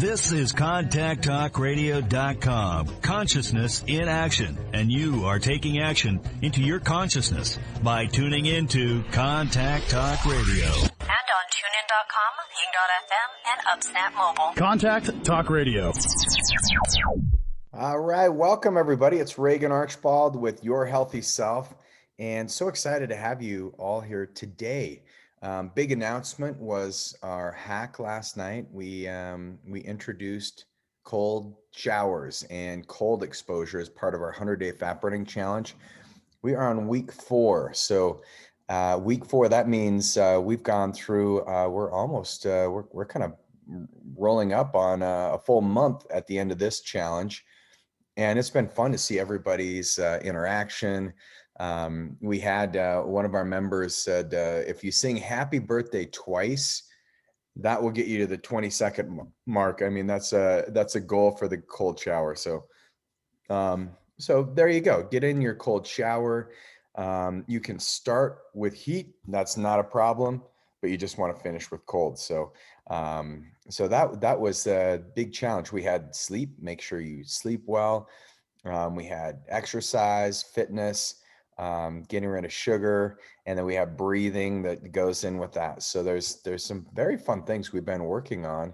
This is ContactTalkRadio.com, consciousness in action, and you are taking action into your consciousness by tuning into Contact Talk Radio. And on TuneIn.com, Ping.fm, and Upsnap Mobile. Contact Talk Radio. All right, welcome everybody. It's Regan Archibald with Your Healthy Self, and so excited to have you all here today. Big announcement was our hack last night. We introduced cold showers and cold exposure as part of our 100-day fat burning challenge. We are on week 4. So week 4, that means we've gone through, we're kind of rolling up on a full month at the end of this challenge. And it's been fun to see everybody's interaction. We had one of our members said, if you sing happy birthday twice, that will get you to the 20-second mark. I mean, that's a goal for the cold shower. So there you go. Get in your cold shower. You can start with heat. That's not a problem, but you just want to finish with cold. So that was a big challenge. We had sleep, make sure you sleep well. We had exercise, fitness, getting rid of sugar, and then we have breathing that goes in with that. So there's some very fun things we've been working on.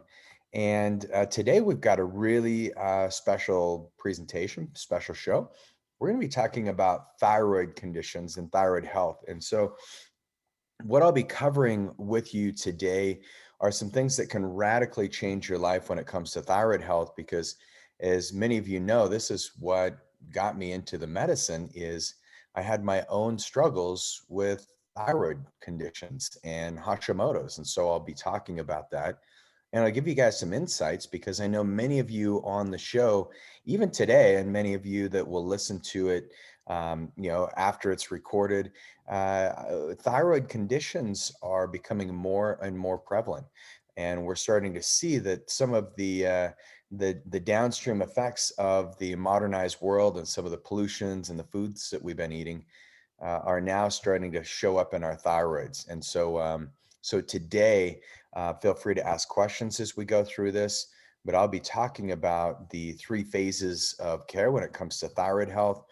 And today we've got a really special presentation, special show. We're going to be talking about thyroid conditions and thyroid health. And so what I'll be covering with you today are some things that can radically change your life when it comes to thyroid health, because as many of you know, this is what got me into the medicine. Is I had my own struggles with thyroid conditions and Hashimoto's. And so I'll be talking about that. And I'll give you guys some insights, because I know many of you on the show, even today, and many of you that will listen to it, after it's recorded, thyroid conditions are becoming more and more prevalent. And we're starting to see that some of the downstream effects of the modernized world and some of the pollutions and the foods that we've been eating are now starting to show up in our thyroids. And so today, feel free to ask questions as we go through this, but I'll be talking about the 3 phases of care when it comes to thyroid health.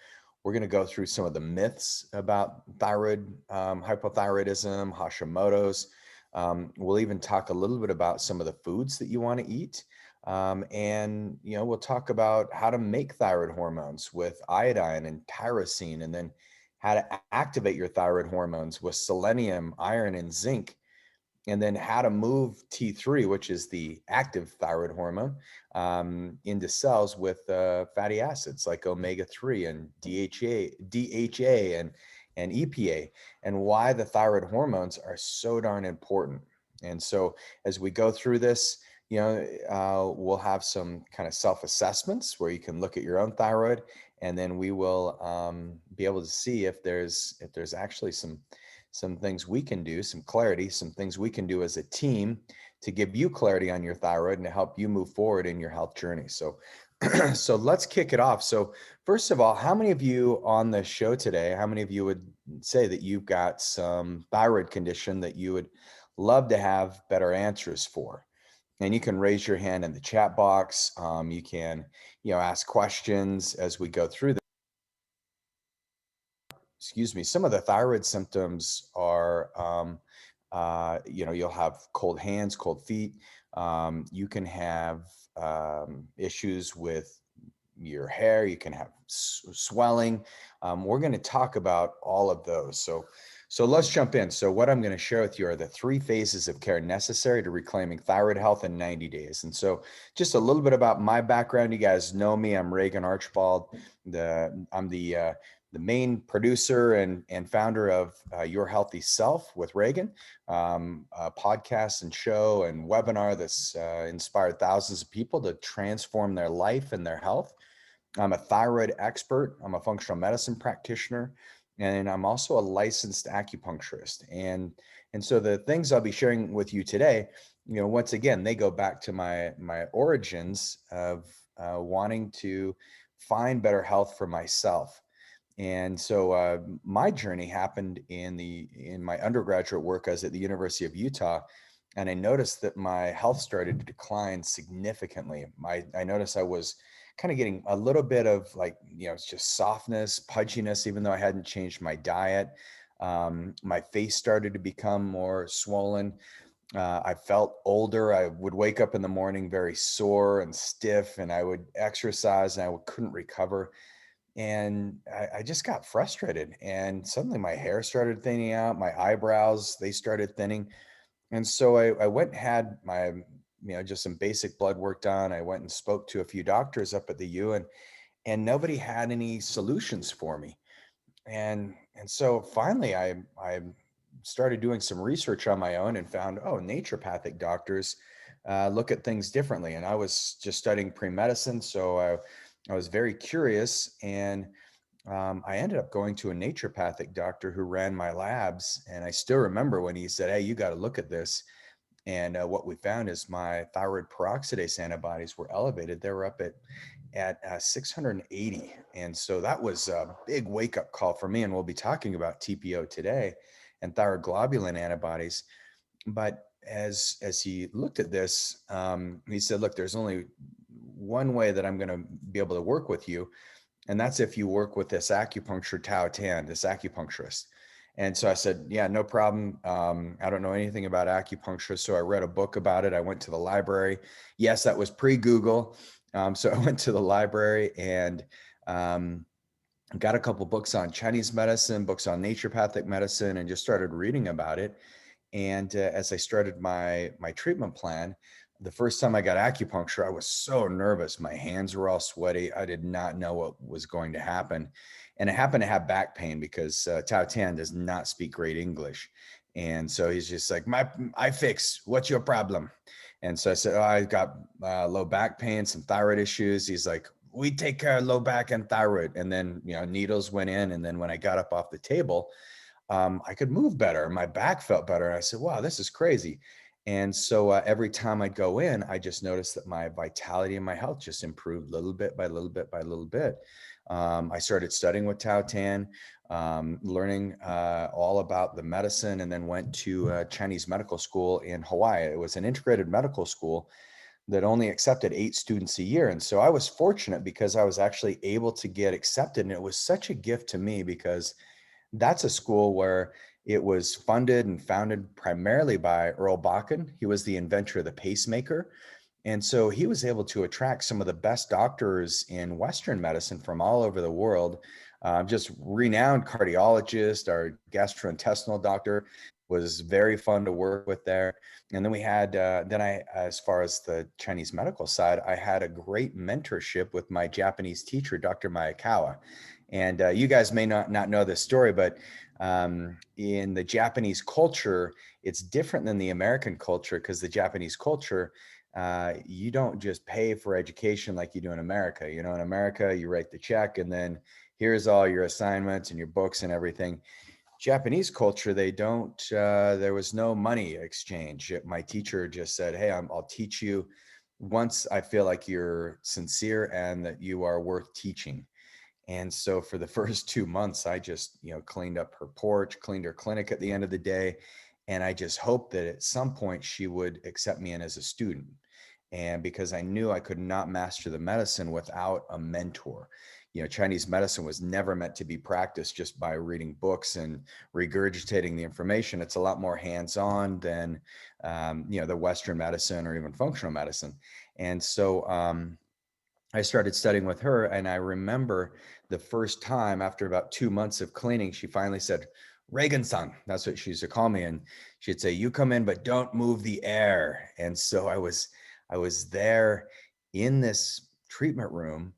We're going to go through some of the myths about thyroid, hypothyroidism, Hashimoto's. We'll even talk a little bit about some of the foods that you want to eat. And we'll talk about how to make thyroid hormones with iodine and tyrosine, and then how to activate your thyroid hormones with selenium, iron, and zinc, and then how to move T3, which is the active thyroid hormone, into cells with fatty acids like omega-3 and DHA and EPA, and why the thyroid hormones are so darn important. And so as we go through this, we'll have some kind of self-assessments where you can look at your own thyroid, and then we will be able to see if there's actually some things we can do, some clarity, some things we can do as a team to give you clarity on your thyroid and to help you move forward in your health journey. So let's kick it off. So first of all, how many of you on the show today, how many of you would say that you've got some thyroid condition that you would love to have better answers for? And you can raise your hand in the chat box. You can, ask questions as we go through this. Some of the thyroid symptoms are, you'll have cold hands, cold feet. You can have issues with your hair. You can have swelling. We're going to talk about all of those. So let's jump in. So what I'm going to share with you are the 3 phases of care necessary to reclaiming thyroid health in 90 days. And so just a little bit about my background. You guys know me. I'm Regan Archibald. I'm the main producer and founder of Your Healthy Self with Regan, a podcast and show and webinar that's inspired thousands of people to transform their life and their health. I'm a thyroid expert. I'm a functional medicine practitioner, and I'm also a licensed acupuncturist. And so the things I'll be sharing with you today, once again, they go back to my origins of wanting to find better health for myself. And so my journey happened in my undergraduate work. I was at the University of Utah, and I noticed that my health started to decline significantly. I noticed I was kind of getting a little bit of like, it's just softness, pudginess, even though I hadn't changed my diet. My face started to become more swollen. I felt older. I would wake up in the morning very sore and stiff, and I would exercise and couldn't recover. And I just got frustrated. And suddenly my hair started thinning out, my eyebrows, they started thinning. And so I went and had my, just some basic blood work done. I went and spoke to a few doctors up at the U, and nobody had any solutions for me. And so finally I started doing some research on my own and found, naturopathic doctors look at things differently. And I was just studying pre-medicine, so I was very curious, and I ended up going to a naturopathic doctor who ran my labs. And I still remember when he said, "Hey, you got to look at this." And what we found is my thyroid peroxidase antibodies were elevated. They were up at 680. And so that was a big wake up call for me. And we'll be talking about TPO today and thyroid globulin antibodies. But as he looked at this, he said, "Look, there's only one way that I'm going to be able to work with you. And that's if you work with this acupuncture Tao Tan, this acupuncturist." And so I said, "Yeah, no problem. I don't know anything about acupuncture." So I read a book about it. I went to the library. Yes, that was pre-Google. So I went to the library and got a couple books on Chinese medicine, books on naturopathic medicine, and just started reading about it. And as I started my treatment plan, the first time I got acupuncture, I was so nervous. My hands were all sweaty. I did not know what was going to happen. And I happened to have back pain because Tao Tan does not speak great English. And so he's just like, I fix, what's your problem?" And so I said, "Oh, I got low back pain, some thyroid issues." He's like, "We take care of low back and thyroid." And then, needles went in. And then when I got up off the table, I could move better. My back felt better. And I said, "Wow, this is crazy." And so every time I'd go in, I just noticed that my vitality and my health just improved little bit by little bit by little bit. I started studying with Tao Tan, learning all about the medicine, and then went to Chinese medical school in Hawaii. It was an integrated medical school that only accepted 8 students a year. And so I was fortunate because I was actually able to get accepted. And it was such a gift to me because that's a school where it was funded and founded primarily by Earl Bakken. He was the inventor of the pacemaker. And so he was able to attract some of the best doctors in Western medicine from all over the world. Just renowned cardiologist, our gastrointestinal doctor was very fun to work with there. And then we had, as far as the Chinese medical side, I had a great mentorship with my Japanese teacher, Dr. Mayakawa. And you guys may not know this story, but in the Japanese culture, it's different than the American culture, because the Japanese culture, you don't just pay for education like you do in America. In America, you write the check and then here's all your assignments and your books and everything. Japanese culture, they don't, there was no money exchange. My teacher just said, "Hey, I'll teach you once I feel like you're sincere and that you are worth teaching." And so for the first 2 months, I just, cleaned up her porch, cleaned her clinic at the end of the day. And I just hoped that at some point she would accept me in as a student. And because I knew I could not master the medicine without a mentor. Chinese medicine was never meant to be practiced just by reading books and regurgitating the information. It's a lot more hands-on than, the Western medicine or even functional medicine. And so, I started studying with her, and I remember the first time after about 2 months of cleaning, she finally said, "Regan-san," that's what she used to call me. And she'd say, "You come in, but don't move the air." And so I was there in this treatment room,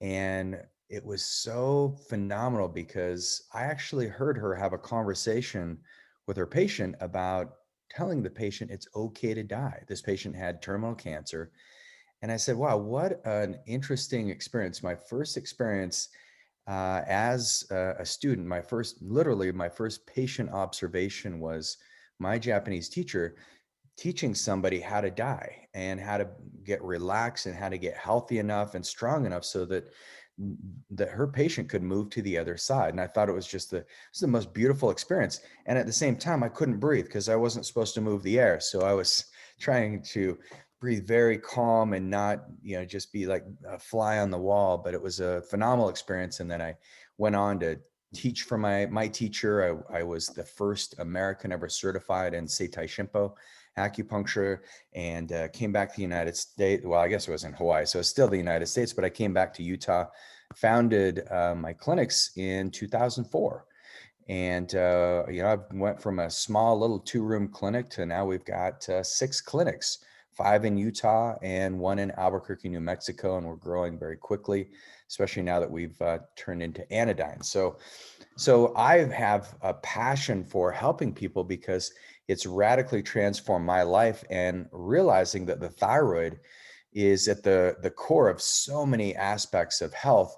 and it was so phenomenal because I actually heard her have a conversation with her patient about telling the patient it's okay to die. This patient had terminal cancer. And I said, "Wow, what an interesting experience." My first experience as a student, literally my first patient observation was my Japanese teacher teaching somebody how to die and how to get relaxed and how to get healthy enough and strong enough so that that her patient could move to the other side. And I thought it was the most beautiful experience. And at the same time, I couldn't breathe because I wasn't supposed to move the air. So I was trying to breathe very calm and not, just be like a fly on the wall. But it was a phenomenal experience. And then I went on to teach for my teacher. I was the first American ever certified in Seitai Shimpo acupuncture, and came back to the United States. Well, I guess it was in Hawaii, so it's still the United States, but I came back to Utah, founded my clinics in 2004. And, I went from a small little 2-room clinic to now we've got 6 clinics, 5 in Utah and 1 in Albuquerque, New Mexico. And we're growing very quickly, especially now that we've turned into Anodyne. So I have a passion for helping people because it's radically transformed my life, and realizing that the thyroid is at the core of so many aspects of health.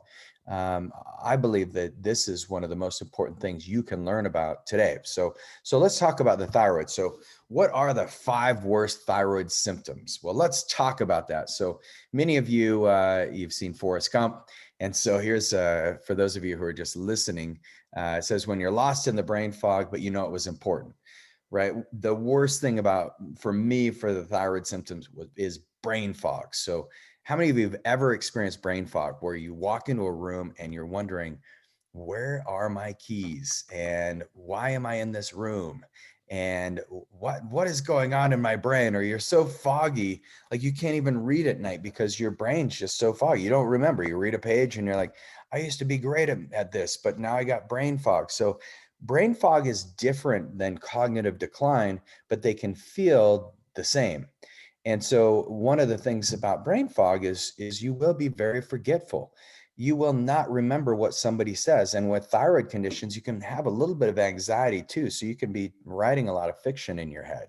I believe that this is one of the most important things you can learn about today. So let's talk about the thyroid. So what are the 5 worst thyroid symptoms? Well, let's talk about that. So many of you, you've seen Forrest Gump. And so here's, for those of you who are just listening, it says, when you're lost in the brain fog, but you know it was important, right? The worst thing for the thyroid symptoms is brain fog. So how many of you have ever experienced brain fog where you walk into a room and you're wondering, where are my keys? And why am I in this room? And what is going on in my brain? Or you're so foggy, like you can't even read at night because your brain's just so foggy. You don't remember. You read a page and you're like, I used to be great at this, but now I got brain fog. So brain fog is different than cognitive decline, but they can feel the same. And so one of the things about brain fog is you will be very forgetful. You will not remember what somebody says. And with thyroid conditions, you can have a little bit of anxiety too. So you can be writing a lot of fiction in your head.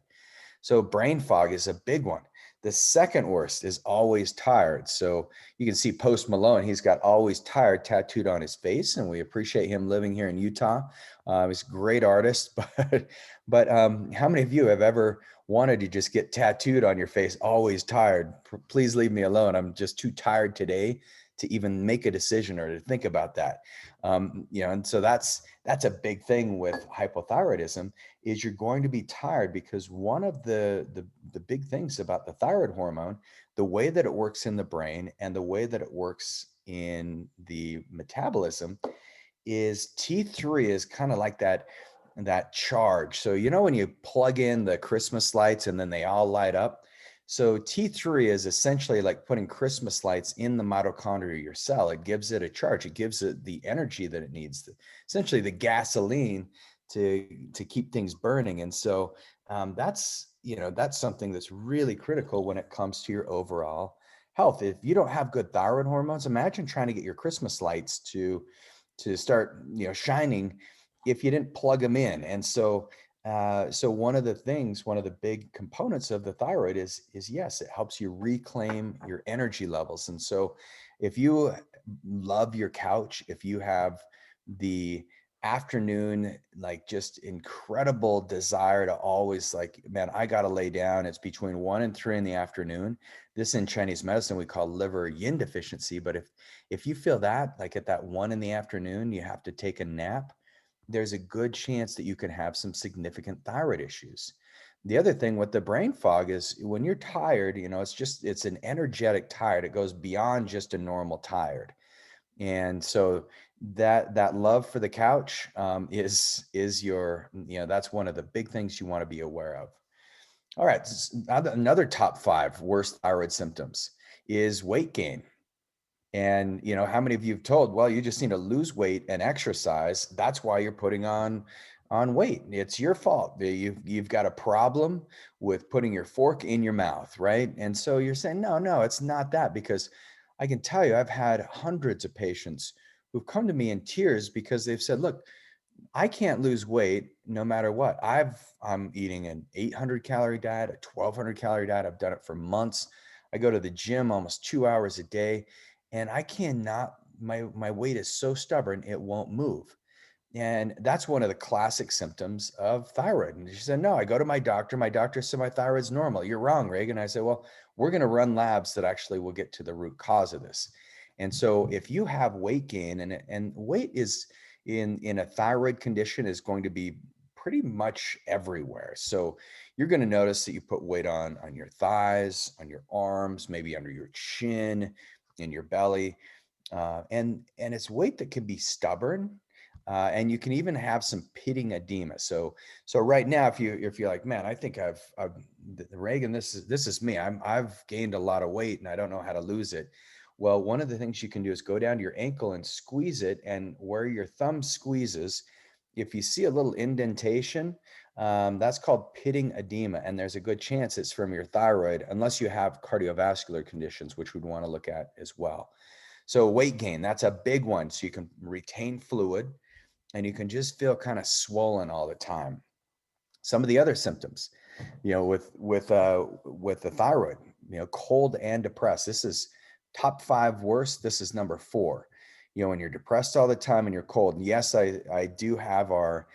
So brain fog is a big one. The second worst is always tired. So you can see Post Malone, he's got always tired tattooed on his face, and we appreciate him living here in Utah. He's a great artist, but how many of you have ever wanted to just get tattooed on your face, always tired? Please leave me alone. I'm just too tired today to even make a decision or to think about that. And so that's a big thing with hypothyroidism, is you're going to be tired because one of the big things about the thyroid hormone, the way that it works in the brain and the way that it works in the metabolism, is T3 is kind of like that charge. So when you plug in the Christmas lights and then they all light up. So T3 is essentially like putting Christmas lights in the mitochondria of your cell. It gives it a charge. It gives it the energy that it needs, essentially the gasoline to keep things burning. And so that's something that's really critical when it comes to your overall health. If you don't have good thyroid hormones, imagine trying to get your Christmas lights to start shining if you didn't plug them in. And so one of the big components of the thyroid is yes, it helps you reclaim your energy levels. And so if you love your couch, if you have the afternoon, like just incredible desire to always like, man, I got to lay down. It's between 1 and 3 in the afternoon. This in Chinese medicine, we call liver yin deficiency. But if you feel that like at that 1 in the afternoon, you have to take a nap, there's a good chance that you can have some significant thyroid issues. The other thing with the brain fog is when you're tired, it's an energetic tired. It goes beyond just a normal tired. And so that love for the couch is your, that's one of the big things you want to be aware of. All right. Another top 5 worst thyroid symptoms is weight gain. And how many of you have told, well, you just need to lose weight and exercise. That's why you're putting on weight. It's your fault. You've got a problem with putting your fork in your mouth, right? And so you're saying, no, it's not that, because I can tell you, I've had hundreds of patients who've come to me in tears because they've said, look, I can't lose weight no matter what. I'm eating an 800 calorie diet, a 1200 calorie diet. I've done it for months. I go to the gym almost 2 hours a day, and I cannot, my weight is so stubborn, it won't move. And that's one of the classic symptoms of thyroid. And she said, no, I go to my doctor. My doctor said my thyroid's normal. You're wrong, Regan. I said, well, we're going to run labs that actually will get to the root cause of this. And so if you have weight gain, and weight is in a thyroid condition is going to be pretty much everywhere. So you're going to notice that you put weight on your thighs, on your arms, maybe under your chin, in your belly. And it's weight that can be stubborn, and you can even have some pitting edema. So right now, if you're like, man, I think I've Reagan, this is me. I've gained a lot of weight and I don't know how to lose it. Well, one of the things you can do is go down to your ankle and squeeze it, and where your thumb squeezes, if you see a little indentation, that's called pitting edema, and there's a good chance it's from your thyroid, unless you have cardiovascular conditions, which we'd want to look at as well. So weight gain, that's a big one. So you can retain fluid and you can just feel kind of swollen all the time. Some of the other symptoms, with the thyroid, cold and depressed. This is top 5 worst. This is number 4. When you're depressed all the time and you're cold. And yes, I do have our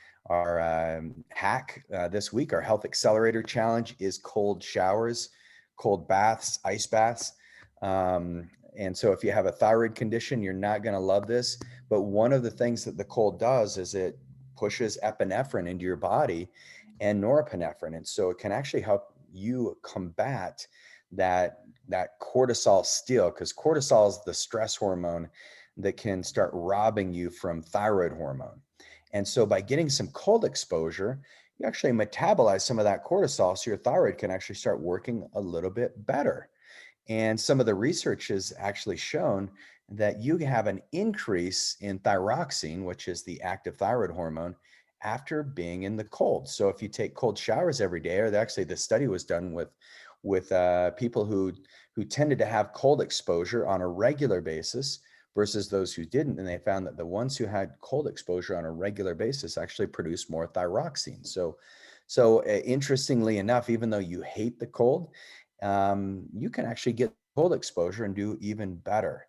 hack this week. Our Health Accelerator Challenge is cold showers, cold baths, ice baths. And so if you have a thyroid condition, you're not going to love this. But one of the things that the cold does is it pushes epinephrine into your body and norepinephrine. And so it can actually help you combat that cortisol steal, because cortisol is the stress hormone that can start robbing you from thyroid hormone. And so by getting some cold exposure, you actually metabolize some of that cortisol so your thyroid can actually start working a little bit better. And some of the research has actually shown that you have an increase in thyroxine, which is the active thyroid hormone, after being in the cold. So if you take cold showers every day, or actually the study was done with people who tended to have cold exposure on a regular basis versus those who didn't, and they found that the ones who had cold exposure on a regular basis actually produced more thyroxine. So interestingly enough, even though you hate the cold, you can actually get cold exposure and do even better.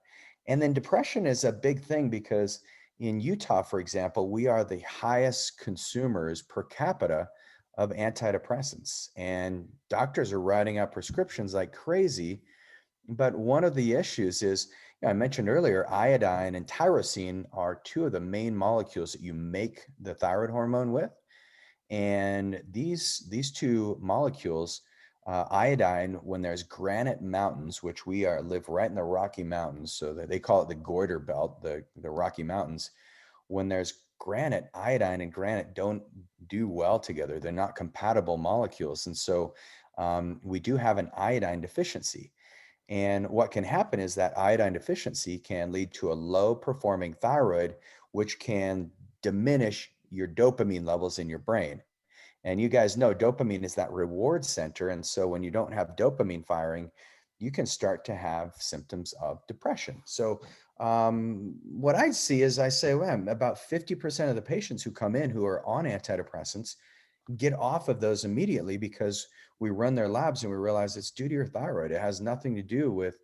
And then depression is a big thing because in Utah, for example, we are the highest consumers per capita of antidepressants, and doctors are writing out prescriptions like crazy. But one of the issues is, I mentioned earlier, iodine and tyrosine are 2 of the main molecules that you make the thyroid hormone with. And these 2 molecules, iodine, when there's granite mountains, which live right in the Rocky Mountains, so that they call it the goiter belt, the Rocky Mountains. When there's granite, iodine and granite don't do well together. They're not compatible molecules. And so we do have an iodine deficiency. And what can happen is that iodine deficiency can lead to a low performing thyroid, which can diminish your dopamine levels in your brain. And you guys know dopamine is that reward center. And so when you don't have dopamine firing, you can start to have symptoms of depression. So what I see is I say, well, about 50% of the patients who come in who are on antidepressants get off of those immediately, because we run their labs and we realize it's due to your thyroid. It has nothing to do with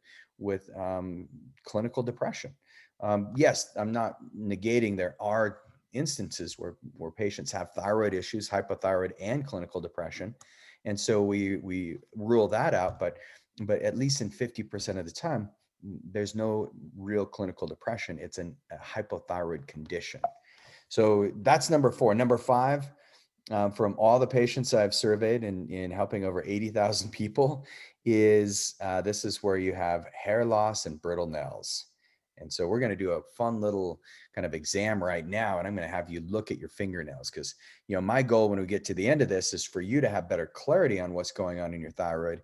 clinical depression. Yes, I'm not negating there are instances where patients have thyroid issues, hypothyroid and clinical depression. And so we rule that out, but at least in 50% of the time, there's no real clinical depression. It's a hypothyroid condition. So that's number 4. Number 5, from all the patients I've surveyed in helping over 80,000 people, is this is where you have hair loss and brittle nails. And so we're going to do a fun little kind of exam right now, and I'm going to have you look at your fingernails, because my goal when we get to the end of this is for you to have better clarity on what's going on in your thyroid,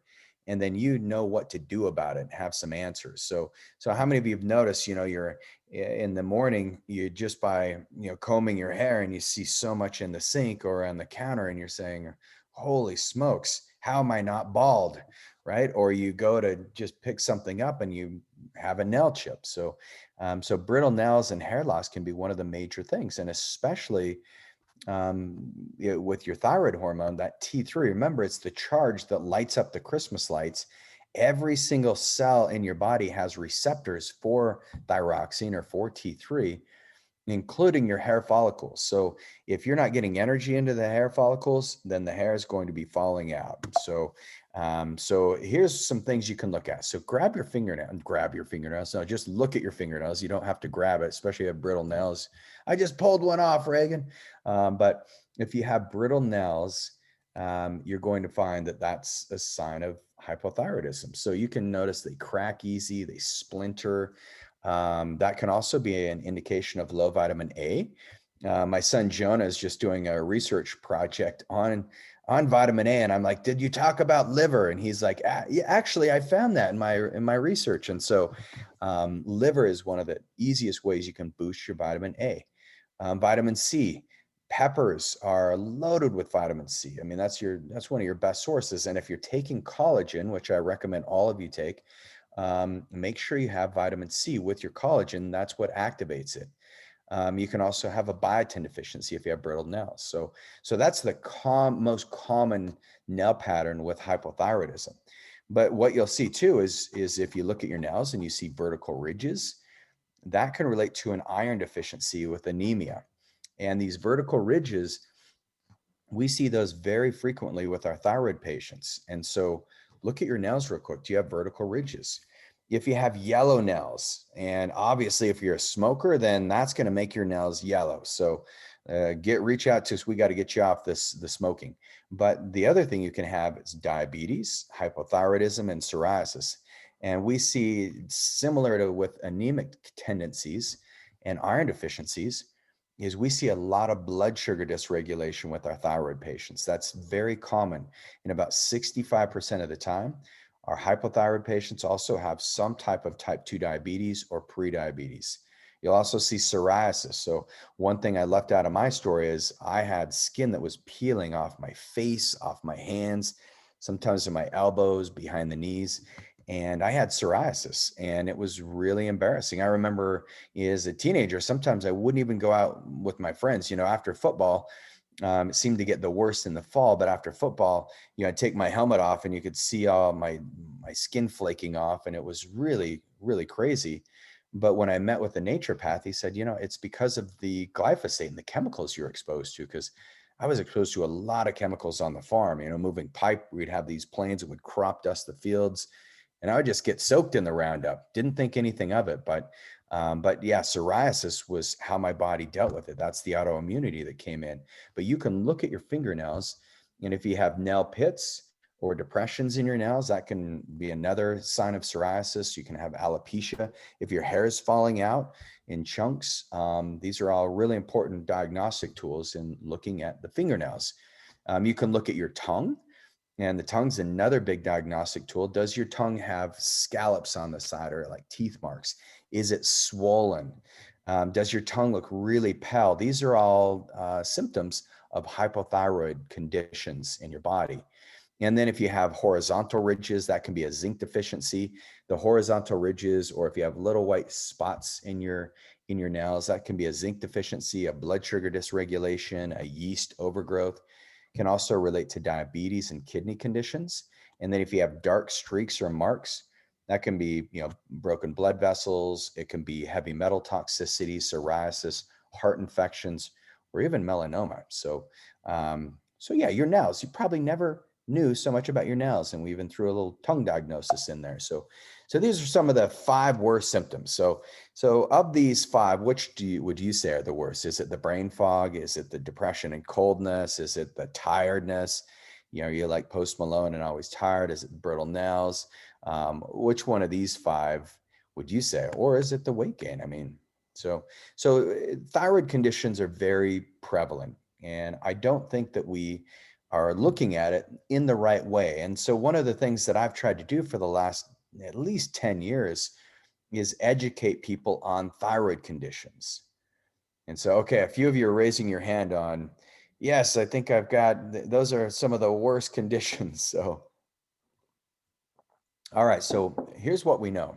and then you know what to do about it and have some answers. So how many of you have noticed, you're in the morning, you just by combing your hair and you see so much in the sink or on the counter and you're saying, holy smokes, how am I not bald? Right? Or you go to just pick something up and you have a nail chip. So brittle nails and hair loss can be one of the major things, and especially with your thyroid hormone, that T3. Remember, it's the charge that lights up the Christmas lights. Every single cell in your body has receptors for thyroxine or for T3, including your hair follicles. So if you're not getting energy into the hair follicles, then the hair is going to be falling out. So So here's some things you can look at. So grab your fingernails. No, just look at your fingernails. You don't have to grab it, especially if you have brittle nails. I just pulled one off, Reagan. But if you have brittle nails, you're going to find that that's a sign of hypothyroidism. So you can notice they crack easy, they splinter. That can also be an indication of low vitamin A. My son Jonah is just doing a research project on vitamin A, and I'm like, did you talk about liver? And he's like, yeah, actually, I found that in my research. And so, liver is one of the easiest ways you can boost your vitamin A. Vitamin C, peppers are loaded with vitamin C. I mean, that's one of your best sources. And if you're taking collagen, which I recommend all of you take, make sure you have vitamin C with your collagen. That's what activates it. You can also have a biotin deficiency if you have brittle nails. So that's the most common nail pattern with hypothyroidism. But what you'll see too is if you look at your nails and you see vertical ridges, that can relate to an iron deficiency with anemia. And these vertical ridges, we see those very frequently with our thyroid patients. And so look at your nails real quick. Do you have vertical ridges? If you have yellow nails, and obviously if you're a smoker, then that's going to make your nails yellow. So reach out to us. We got to get you off the smoking. But the other thing you can have is diabetes, hypothyroidism, and psoriasis. And we see similar to with anemic tendencies and iron deficiencies is we see a lot of blood sugar dysregulation with our thyroid patients. That's very common. In about 65% of the time, our hypothyroid patients also have some type of type 2 diabetes or prediabetes. You'll also see psoriasis. So one thing I left out of my story is I had skin that was peeling off my face, off my hands, sometimes in my elbows, behind the knees. And I had psoriasis, and it was really embarrassing. I remember as a teenager, sometimes I wouldn't even go out with my friends, after football. It seemed to get the worst in the fall, but after football, I'd take my helmet off and you could see all my skin flaking off, and it was really, really crazy. But when I met with the naturopath, he said, it's because of the glyphosate and the chemicals you're exposed to, because I was exposed to a lot of chemicals on the farm, moving pipe. We'd have these planes that would crop dust the fields, and I would just get soaked in the Roundup. Didn't think anything of it, but yeah, psoriasis was how my body dealt with it. That's the autoimmunity that came in. But you can look at your fingernails, and if you have nail pits or depressions in your nails, that can be another sign of psoriasis. You can have alopecia. If your hair is falling out in chunks, these are all really important diagnostic tools in looking at the fingernails. You can look at your tongue. And the tongue's another big diagnostic tool. Does your tongue have scallops on the side or like teeth marks? Is it swollen? Does your tongue look really pale? These are all symptoms of hypothyroid conditions in your body. And then if you have horizontal ridges, that can be a zinc deficiency. The horizontal ridges, or if you have little white spots in your nails, that can be a zinc deficiency, a blood sugar dysregulation, a yeast overgrowth. Can also relate to diabetes and kidney conditions. And then if you have dark streaks or marks, that can be, broken blood vessels. It can be heavy metal toxicity, psoriasis, heart infections, or even melanoma. So yeah, your nails, you probably never knew so much about your nails, and we even threw a little tongue diagnosis in there. So these are some of the 5 worst symptoms. So of these 5, which would you say are the worst? Is it the brain fog? Is it the depression and coldness? Is it the tiredness? You're like Post Malone and always tired. Is it brittle nails? Which one of these 5 would you say? Or is it the weight gain? I mean, so thyroid conditions are very prevalent, and I don't think that we are looking at it in the right way. And so one of the things that I've tried to do for the last at least 10 years is educate people on thyroid conditions. And so, okay, a few of you are raising your hand on, yes, I think I've got, those are some of the worst conditions. So, all right, so here's what we know.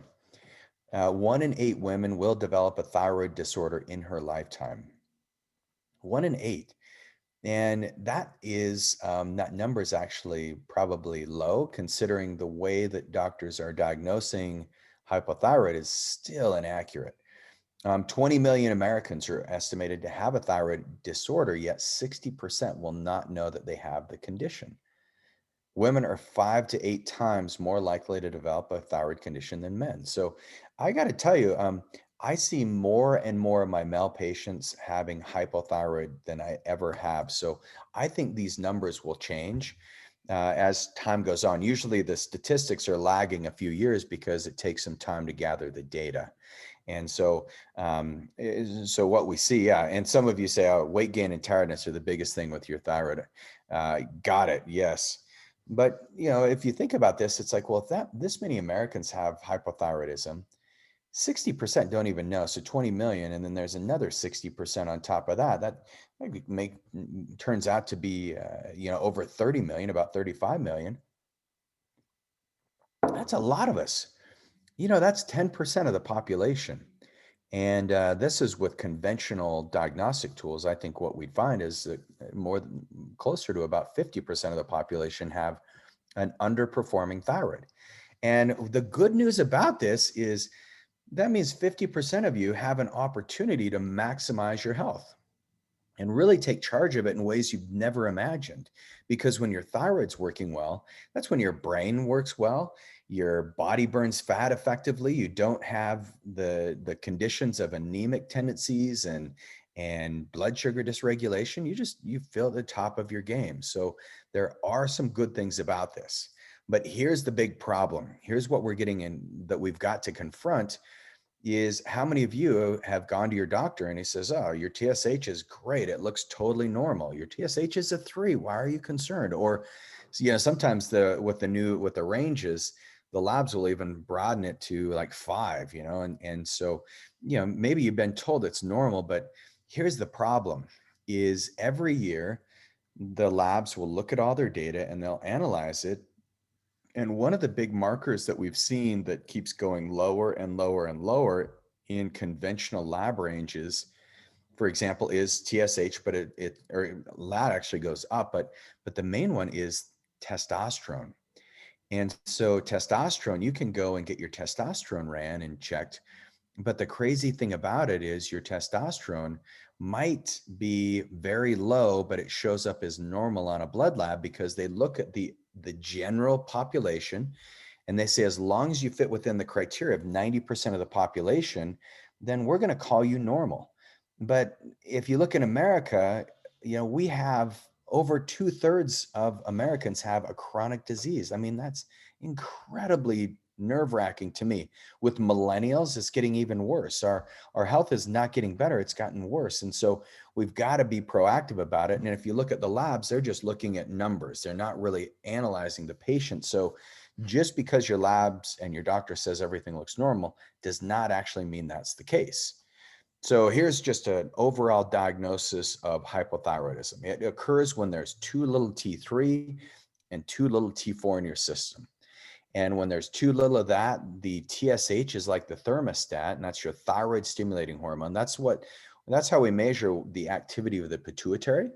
1 in 8 women will develop a thyroid disorder in her lifetime. 1 in 8. And that number is actually probably low, considering the way that doctors are diagnosing hypothyroid is still inaccurate. 20 million Americans are estimated to have a thyroid disorder, yet 60% will not know that they have the condition. Women are 5 to 8 times more likely to develop a thyroid condition than men. So I got to tell you, I see more and more of my male patients having hypothyroid than I ever have. So I think these numbers will change as time goes on. Usually the statistics are lagging a few years because it takes some time to gather the data. And so what we see, yeah. And some of you say, oh, weight gain and tiredness are the biggest thing with your thyroid. Got it. Yes. But, if you think about this, it's like, well, if this many Americans have hypothyroidism, 60% don't even know. So 20 million. And then there's another 60% on top of that. That turns out to be, over 30 million, about 35 million. That's a lot of us. That's 10% of the population. And this is with conventional diagnostic tools. I think what we'd find is that closer to about 50% of the population have an underperforming thyroid. And the good news about this is that means 50% of you have an opportunity to maximize your health and really take charge of it in ways you've never imagined. Because when your thyroid's working well, that's when your brain works well, your body burns fat effectively, you don't have the conditions of anemic tendencies and blood sugar dysregulation. You feel at the top of your game. So there are some good things about this. But here's the big problem. Here's what we're getting in that we've got to confront is how many of you have gone to your doctor and he says, oh, your TSH is great. It looks totally normal. Your TSH is a 3. Why are you concerned? Or, sometimes with the ranges, the labs will even broaden it to like 5, and so, maybe you've been told it's normal, but here's the problem is every year the labs will look at all their data and they'll analyze it. And one of the big markers that we've seen that keeps going lower and lower and lower in conventional lab ranges, for example, is TSH, but that actually goes up, but the main one is testosterone. And so testosterone, you can go and get your testosterone ran and checked. But the crazy thing about it is your testosterone might be very low, but it shows up as normal on a blood lab because they look at the general population and they say, as long as you fit within the criteria of 90% of the population, then we're going to call you normal. But if you look in America, we have over 2/3 of Americans have a chronic disease. I mean, that's incredibly nerve-wracking to me. With millennials, it's getting even worse. Our health is not getting better, it's gotten worse. And so we've got to be proactive about it. And if you look at the labs, they're just looking at numbers. They're not really analyzing the patient. So just because your labs and your doctor says everything looks normal does not actually mean that's the case. So here's just an overall diagnosis of hypothyroidism. It occurs when there's too little T3 and too little T4 in your system. And when there's too little of that, the TSH is like the thermostat, and that's your thyroid stimulating hormone. That's how we measure the activity of the pituitary,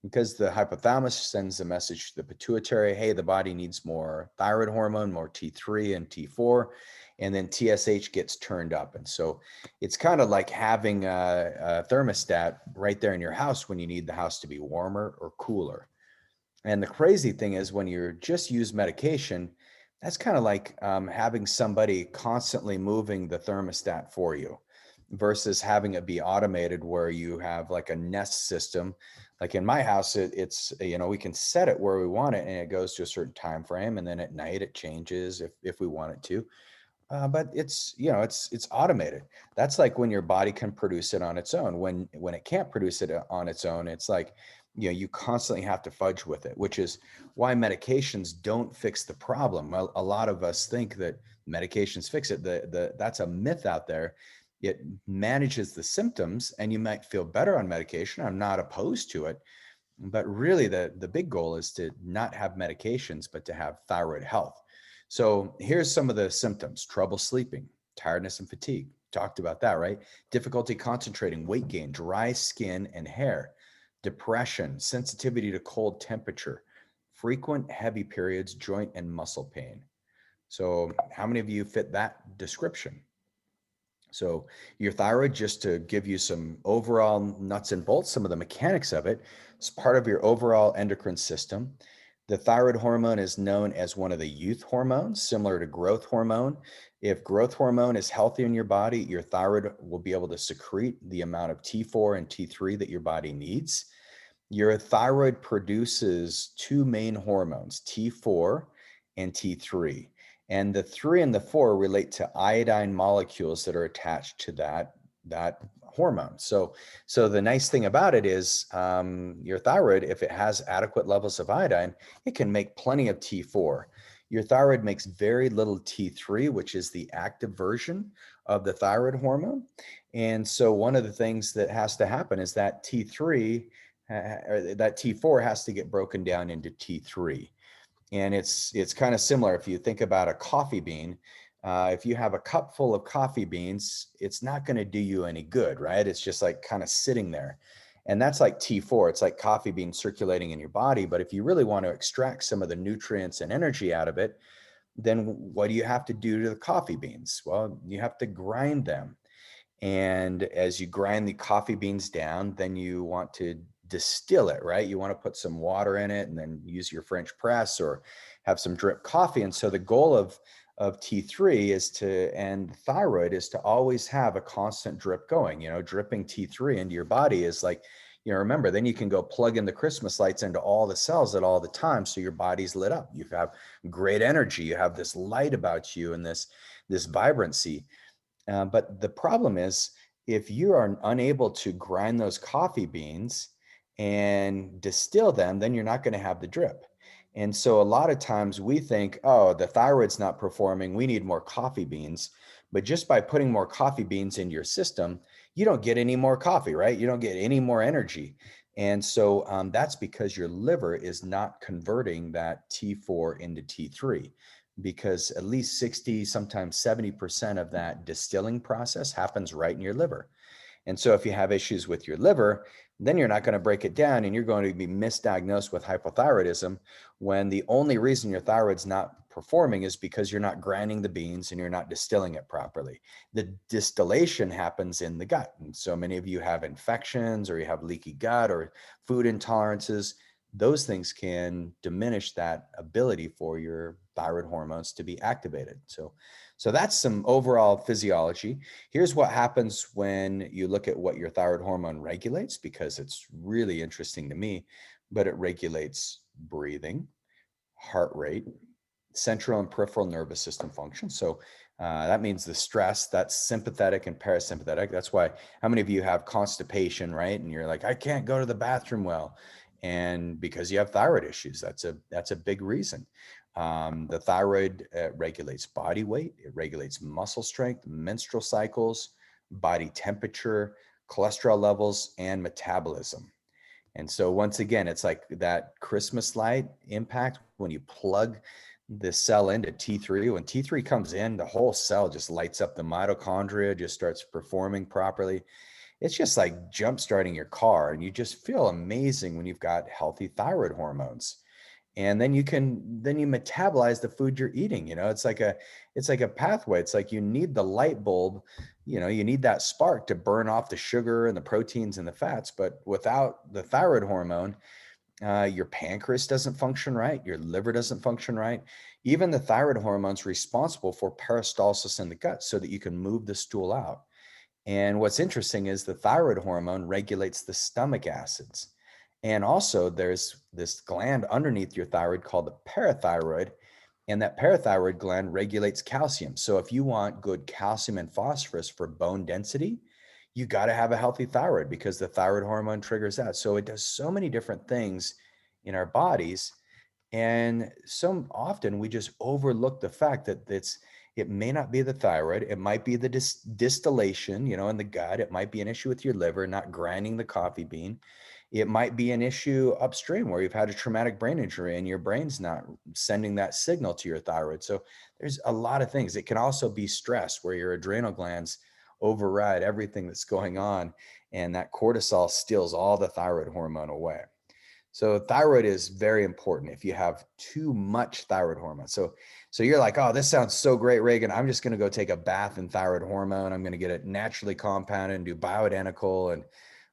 because the hypothalamus sends a message to the pituitary, hey, the body needs more thyroid hormone, more T3 and T4, and then TSH gets turned up. And so it's kind of like having a thermostat right there in your house when you need the house to be warmer or cooler. And the crazy thing is when you're just use medication, that's kind of like having somebody constantly moving the thermostat for you versus having it be automated where you have like a Nest system. Like in my house, it's we can set it where we want it and it goes to a certain time frame, and then at night it changes if we want it to. But it's automated. That's like when your body can produce it on its own. When it can't produce it on its own, it's like you constantly have to fudge with it, which is why medications don't fix the problem. Well, a lot of us think that medications fix it. That's a myth out there. It manages the symptoms, and you might feel better on medication. I'm not opposed to it, but really the big goal is to not have medications, but to have thyroid health. So here's some of the symptoms: trouble sleeping, tiredness and fatigue. Talked about that, right? Difficulty concentrating, weight gain, dry skin and hair, depression, sensitivity to cold temperature, frequent heavy periods, joint and muscle pain. So how many of you fit that description? So your thyroid, just to give you some overall nuts and bolts, some of the mechanics of it, it's part of your overall endocrine system. The thyroid hormone is known as one of the youth hormones, similar to growth hormone. If growth hormone is healthy in your body, your thyroid will be able to secrete the amount of T4 and T3 that your body needs. Your thyroid produces two main hormones, T4 and T3. And the 3 and the 4 relate to iodine molecules that are attached to that hormone. So the nice thing about it is your thyroid, if it has adequate levels of iodine, it can make plenty of T4. Your thyroid makes very little T3, which is the active version of the thyroid hormone. And so one of the things that has to happen is that T3 or that T4 has to get broken down into T3. And it's kind of similar. If you think about a coffee bean, if you have a cup full of coffee beans, it's not going to do you any good, right? It's just like kind of sitting there. And that's like T4. It's like coffee beans circulating in your body. But if you really want to extract some of the nutrients and energy out of it, then what do you have to do to the coffee beans? Well, you have to grind them. And as you grind the coffee beans down, then you want to distill it, right? You want to put some water in it and then use your French press or have some drip coffee. And so the goal of T3 is to, and thyroid is to always have a constant drip going, dripping T3 into your body is like, remember, then you can go plug in the Christmas lights into all the cells at all the time. So your body's lit up. You have great energy. You have this light about you and this vibrancy. But the problem is, if you are unable to grind those coffee beans and distill them, then you're not going to have the drip. And so a lot of times we think, oh, the thyroid's not performing, we need more coffee beans. But just by putting more coffee beans into your system, you don't get any more coffee, right? You don't get any more energy. And so that's because your liver is not converting that T4 into T3, because at least 60, sometimes 70% of that distilling process happens right in your liver. And so if you have issues with your liver, then you're not going to break it down and you're going to be misdiagnosed with hypothyroidism, when the only reason your thyroid's not performing is because you're not grinding the beans and you're not distilling it properly. The distillation happens in the gut. And so many of you have infections or you have leaky gut or food intolerances. Those things can diminish that ability for your thyroid hormones to be activated. So that's some overall physiology. Here's what happens when you look at what your thyroid hormone regulates, because it's really interesting to me, but it regulates breathing, heart rate, central and peripheral nervous system function. So that means the stress, that's sympathetic and parasympathetic. That's why, how many of you have constipation, right? And you're like, I can't go to the bathroom well. And because you have thyroid issues, that's a big reason. The thyroid regulates body weight, it regulates muscle strength, menstrual cycles, body temperature, cholesterol levels, and metabolism. And so once again, it's like that Christmas light impact when you plug the cell into T3. When T3 comes in, the whole cell just lights up. The mitochondria just starts performing properly. It's just like jump starting your car, and you just feel amazing when you've got healthy thyroid hormones. And then you metabolize the food you're eating. It's like a pathway. It's like you need the light bulb, you need that spark to burn off the sugar and the proteins and the fats. But without the thyroid hormone, your pancreas doesn't function right, your liver doesn't function right. Even the thyroid hormone's responsible for peristalsis in the gut so that you can move the stool out. And what's interesting is the thyroid hormone regulates the stomach acids. And also there's this gland underneath your thyroid called the parathyroid, and that parathyroid gland regulates calcium. So if you want good calcium and phosphorus for bone density, you got to have a healthy thyroid, because the thyroid hormone triggers that. So it does so many different things in our bodies. And so often we just overlook the fact that it may not be the thyroid. It might be the distillation, in the gut. It might be an issue with your liver, not grinding the coffee bean. It might be an issue upstream where you've had a traumatic brain injury and your brain's not sending that signal to your thyroid. So there's a lot of things. It can also be stress, where your adrenal glands override everything that's going on, and that cortisol steals all the thyroid hormone away. So thyroid is very important if you have too much thyroid hormone. So you're like, oh, this sounds so great, Regan. I'm just going to go take a bath in thyroid hormone. I'm going to get it naturally compounded and do bioidentical. And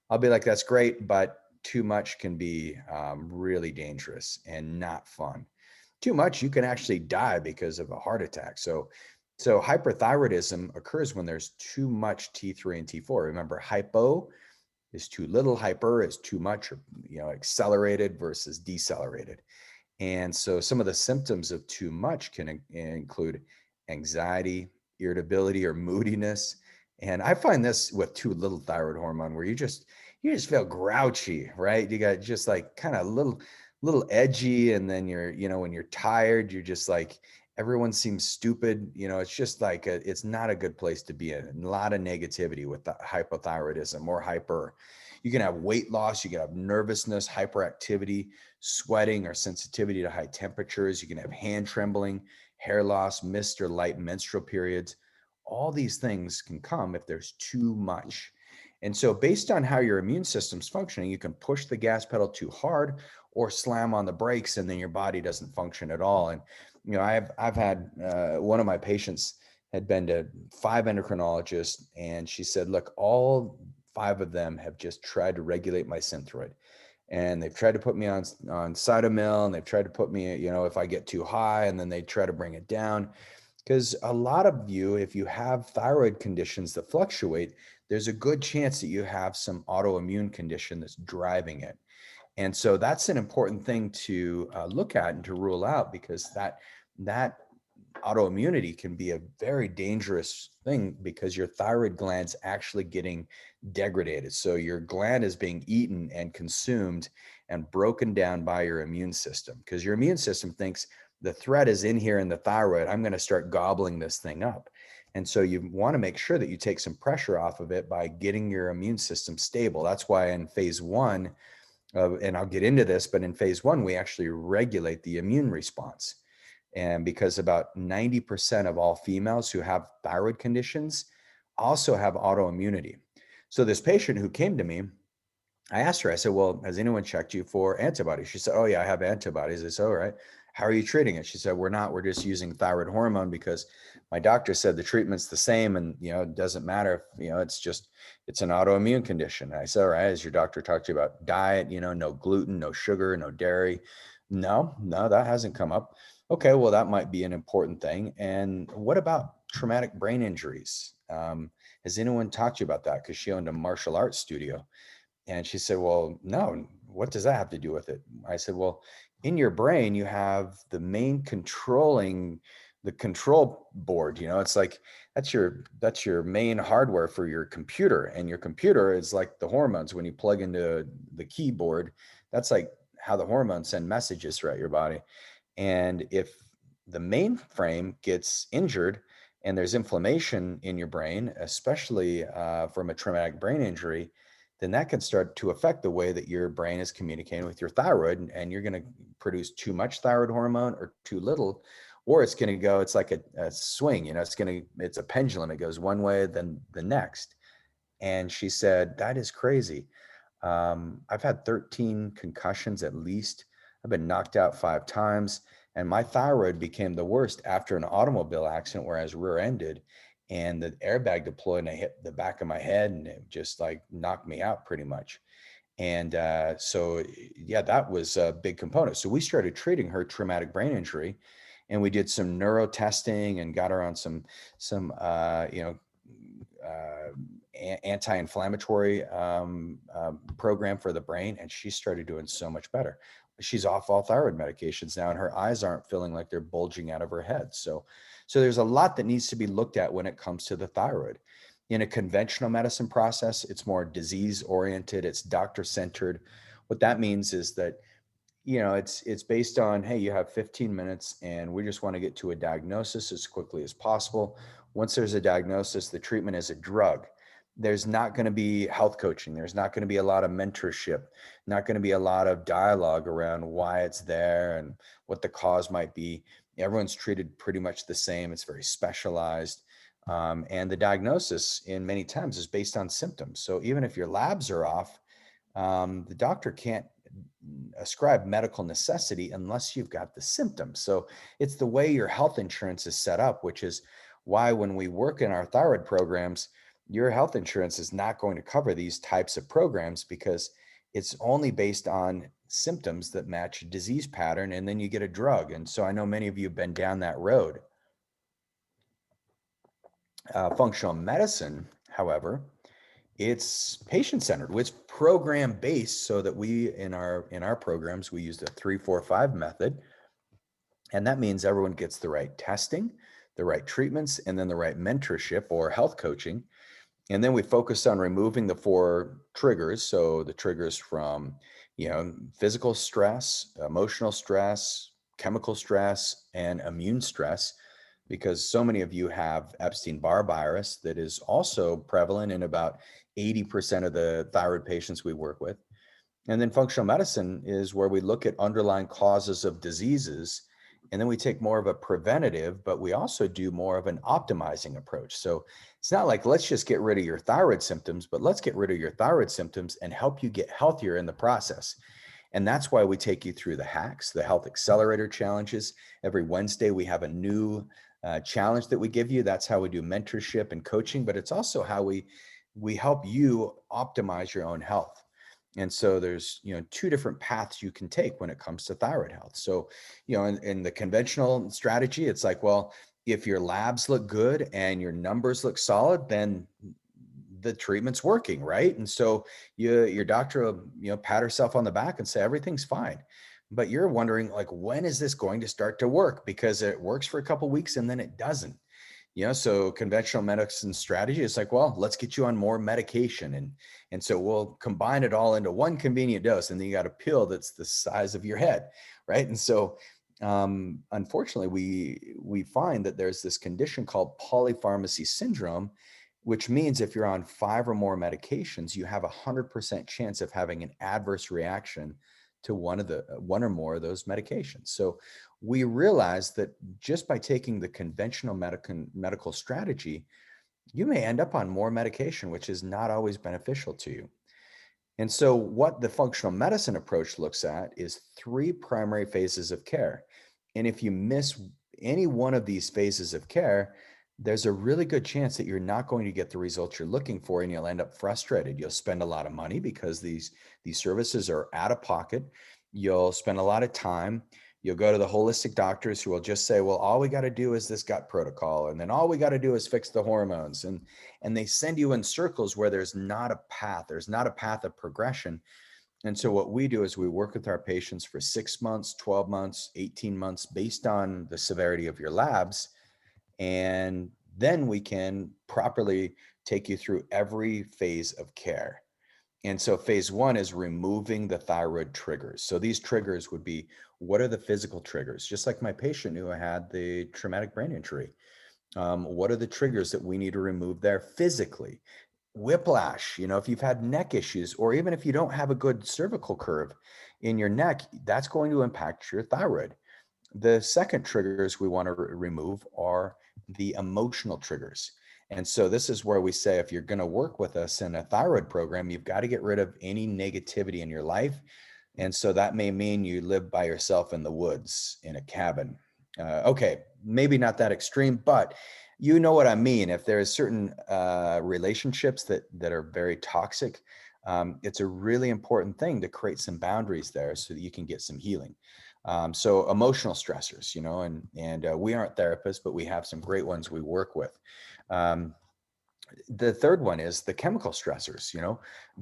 I'll be like, that's great, but too much can be really dangerous and not fun. Too much, you can actually die because of a heart attack. So hyperthyroidism occurs when there's too much T3 and T4. Remember, hypo is too little, hyper is too much, or accelerated versus decelerated. And so some of the symptoms of too much can include anxiety, irritability, or moodiness. And I find this with too little thyroid hormone, where you just feel grouchy, right? You got just like kind of little edgy, and then when you're tired, you're just like, everyone seems stupid. It's just like it's not a good place to be in. A lot of negativity with the hypothyroidism or hyper. You can have weight loss, you can have nervousness, hyperactivity, sweating, or sensitivity to high temperatures. You can have hand trembling, hair loss, missed or light menstrual periods. All these things can come if there's too much. And so based on how your immune system's functioning, you can push the gas pedal too hard or slam on the brakes, and then your body doesn't function at all. And I've had one of my patients had been to 5 endocrinologists, and she said, look, all 5 of them have just tried to regulate my synthroid, and they've tried to put me on Cytomel, and they've tried to put me, if I get too high, and then they try to bring it down. Because a lot of you, if you have thyroid conditions that fluctuate, there's a good chance that you have some autoimmune condition that's driving it. And so that's an important thing to look at and to rule out, because that autoimmunity can be a very dangerous thing, because your thyroid gland's actually getting degraded. So your gland is being eaten and consumed and broken down by your immune system, because your immune system thinks the threat is in here in the thyroid. I'm going to start gobbling this thing up. And so you want to make sure that you take some pressure off of it by getting your immune system stable. That's why in phase 1, and I'll get into this, but in phase 1, we actually regulate the immune response. And because about 90% of all females who have thyroid conditions also have autoimmunity. So this patient who came to me, I asked her, I said, well, has anyone checked you for antibodies? She said, oh yeah, I have antibodies. I said, all right, how are you treating it? She said, we're just using thyroid hormone because my doctor said the treatment's the same, and it doesn't matter if, it's an autoimmune condition. And I said, all right, has your doctor talked to you about diet, no gluten, no sugar, no dairy? No, that hasn't come up. Okay, well, that might be an important thing. And what about traumatic brain injuries? Has anyone talked to you about that? Because she owned a martial arts studio. And she said, well, no, what does that have to do with it? I said, well, in your brain, you have the main the control board. It's like, that's your main hardware for your computer. And your computer is like the hormones. When you plug into the keyboard, that's like how the hormones send messages throughout your body. And if the mainframe gets injured and there's inflammation in your brain, especially from a traumatic brain injury, then that can start to affect the way that your brain is communicating with your thyroid, and you're going to produce too much thyroid hormone or too little, or it's going to go, it's like a swing, it's a pendulum. It goes one way, then the next. And she said, that is crazy. I've had 13 concussions at least. I've been knocked out 5 times, and my thyroid became the worst after an automobile accident where I was rear-ended, and the airbag deployed and I hit the back of my head, and it just like knocked me out pretty much. And so, yeah, that was a big component. So we started treating her traumatic brain injury, and we did some neuro testing and got her on some anti-inflammatory program for the brain, and she started doing so much better. She's off all thyroid medications now, and her eyes aren't feeling like they're bulging out of her head. So there's a lot that needs to be looked at when it comes to the thyroid. In a conventional medicine process, it's more disease oriented, it's doctor centered. What that means is that it's based on, hey, you have 15 minutes and we just want to get to a diagnosis as quickly as possible. Once there's a diagnosis, the treatment is a drug. There's not going to be health coaching. There's not going to be a lot of mentorship, not going to be a lot of dialogue around why it's there and what the cause might be. Everyone's treated pretty much the same. It's very specialized. And the diagnosis in many times is based on symptoms. So even if your labs are off, the doctor can't ascribe medical necessity unless you've got the symptoms. So it's the way your health insurance is set up, which is why when we work in our thyroid programs, your health insurance is not going to cover these types of programs, because it's only based on symptoms that match a disease pattern, and then you get a drug. And so I know many of you have been down that road. Functional medicine, however, it's patient-centered. It's program-based, so that we in our programs we use the 3-4-5 method, and that means everyone gets the right testing, the right treatments, and then the right mentorship or health coaching. And then we focus on removing the 4 triggers. So the triggers from, physical stress, emotional stress, chemical stress, and immune stress, because so many of you have Epstein-Barr virus that is also prevalent in about 80% of the thyroid patients we work with. And then functional medicine is where we look at underlying causes of diseases, and then we take more of a preventative, but we also do more of an optimizing approach. So it's not like, let's just get rid of your thyroid symptoms, but let's get rid of your thyroid symptoms and help you get healthier in the process. And that's why we take you through the hacks, the health accelerator challenges. Every Wednesday, we have a new challenge that we give you. That's how we do mentorship and coaching, but it's also how we help you optimize your own health. And so there's, 2 different paths you can take when it comes to thyroid health. So, in the conventional strategy, it's like, well, if your labs look good and your numbers look solid, then the treatment's working, right? And so your doctor will, pat herself on the back and say, everything's fine. But you're wondering, like, when is this going to start to work? Because it works for a couple of weeks and then it doesn't. So conventional medicine strategy is like, well, let's get you on more medication. And so we'll combine it all into one convenient dose. And then you got a pill that's the size of your head, right? And so unfortunately, we find that there's this condition called Polypharmacy Syndrome, which means if you're on 5 or more medications, you have 100% chance of having an adverse reaction to one or more of those medications. So we realized that just by taking the conventional medical strategy, you may end up on more medication, which is not always beneficial to you. And so what the functional medicine approach looks at is 3 primary phases of care. And if you miss any one of these phases of care, there's a really good chance that you're not going to get the results you're looking for, and you'll end up frustrated. You'll spend a lot of money because these services are out of pocket. You'll spend a lot of time. You'll go to the holistic doctors who will just say, well, all we got to do is this gut protocol. And then all we got to do is fix the hormones. And they send you in circles where there's not a path. There's not a path of progression. And so what we do is we work with our patients for 6 months, 12 months, 18 months, based on the severity of your labs. And then we can properly take you through every phase of care. And so phase 1 is removing the thyroid triggers. So these triggers would be, what are the physical triggers? Just like my patient who had the traumatic brain injury. What are the triggers that we need to remove there physically? Whiplash, if you've had neck issues, or even if you don't have a good cervical curve in your neck, that's going to impact your thyroid. The second triggers we want to remove are the emotional triggers. And so this is where we say, if you're going to work with us in a thyroid program, you've got to get rid of any negativity in your life. And so that may mean you live by yourself in the woods in a cabin. Okay, maybe not that extreme, but you know what I mean. If there's certain relationships that are very toxic, it's a really important thing to create some boundaries there so that you can get some healing. So emotional stressors, and we aren't therapists, but we have some great ones we work with. The third one is the chemical stressors,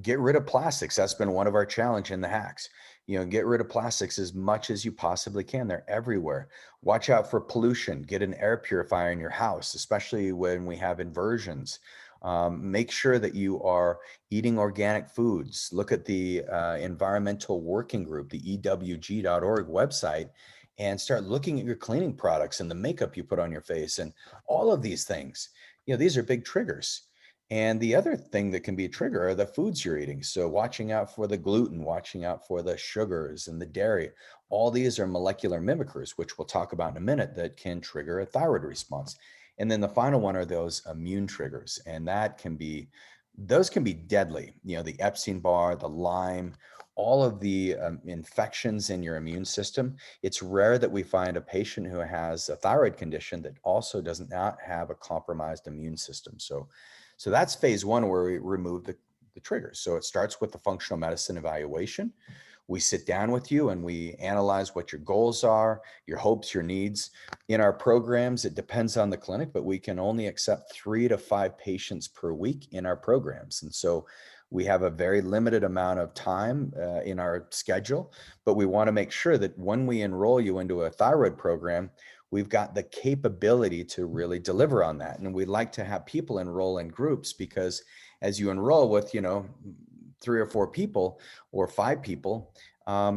get rid of plastics. That's been one of our challenge in the hacks. Get rid of plastics as much as you possibly can. They're everywhere. Watch out for pollution. Get an air purifier in your house, especially when we have inversions. Make sure that you are eating organic foods. Look at the Environmental Working Group, the EWG.org website, and start looking at your cleaning products and the makeup you put on your face and all of these things. These are big triggers. And the other thing that can be a trigger are the foods you're eating. So watching out for the gluten, watching out for the sugars and the dairy. All these are molecular mimickers, which we'll talk about in a minute, that can trigger a thyroid response. And then the final one are those immune triggers. And those can be deadly. The Epstein-Barr, the Lyme, all of the infections in your immune system. It's rare that we find a patient who has a thyroid condition that also does not have a compromised immune system. So that's phase 1, where we remove the triggers. So it starts with the functional medicine evaluation. We sit down with you and we analyze what your goals are, your hopes, your needs. In our programs, it depends on the clinic, but we can only accept 3 to 5 patients per week in our programs. And so we have a very limited amount of time in our schedule, but we want to make sure that when we enroll you into a thyroid program, we've got the capability to really deliver on that. And we like to have people enroll in groups, because as you enroll with, 3 or 4 people or 5 people,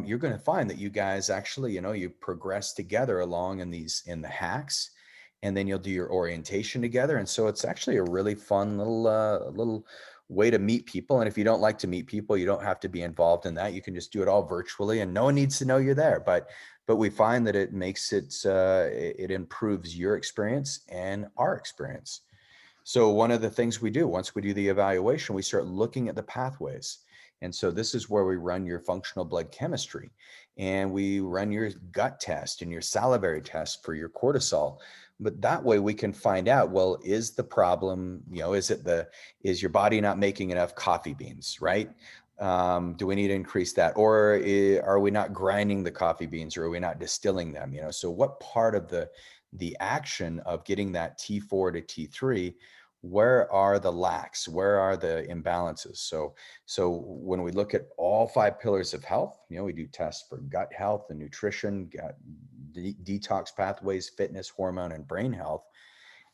you're going to find that you guys actually, you progress together along in the hacks, and then you'll do your orientation together. And so it's actually a really fun little way to meet people. And if you don't like to meet people, you don't have to be involved in that. You can just do it all virtually, and no one needs to know you're there. But we find that it makes it improves your experience and our experience. So one of the things we do once we do the evaluation, we start looking at the pathways. And so this is where we run your functional blood chemistry, and we run your gut test and your salivary test for your cortisol. But that way we can find out, well, is the problem, is your body not making enough coffee beans, right? Do we need to increase that? Or are we not grinding the coffee beans, or are we not distilling them? So what part of the action of getting that T4 to T3, where are the lacks? Where are the imbalances? So when we look at all 5 pillars of health, we do tests for gut health and nutrition, gut detox pathways, fitness, hormone, and brain health.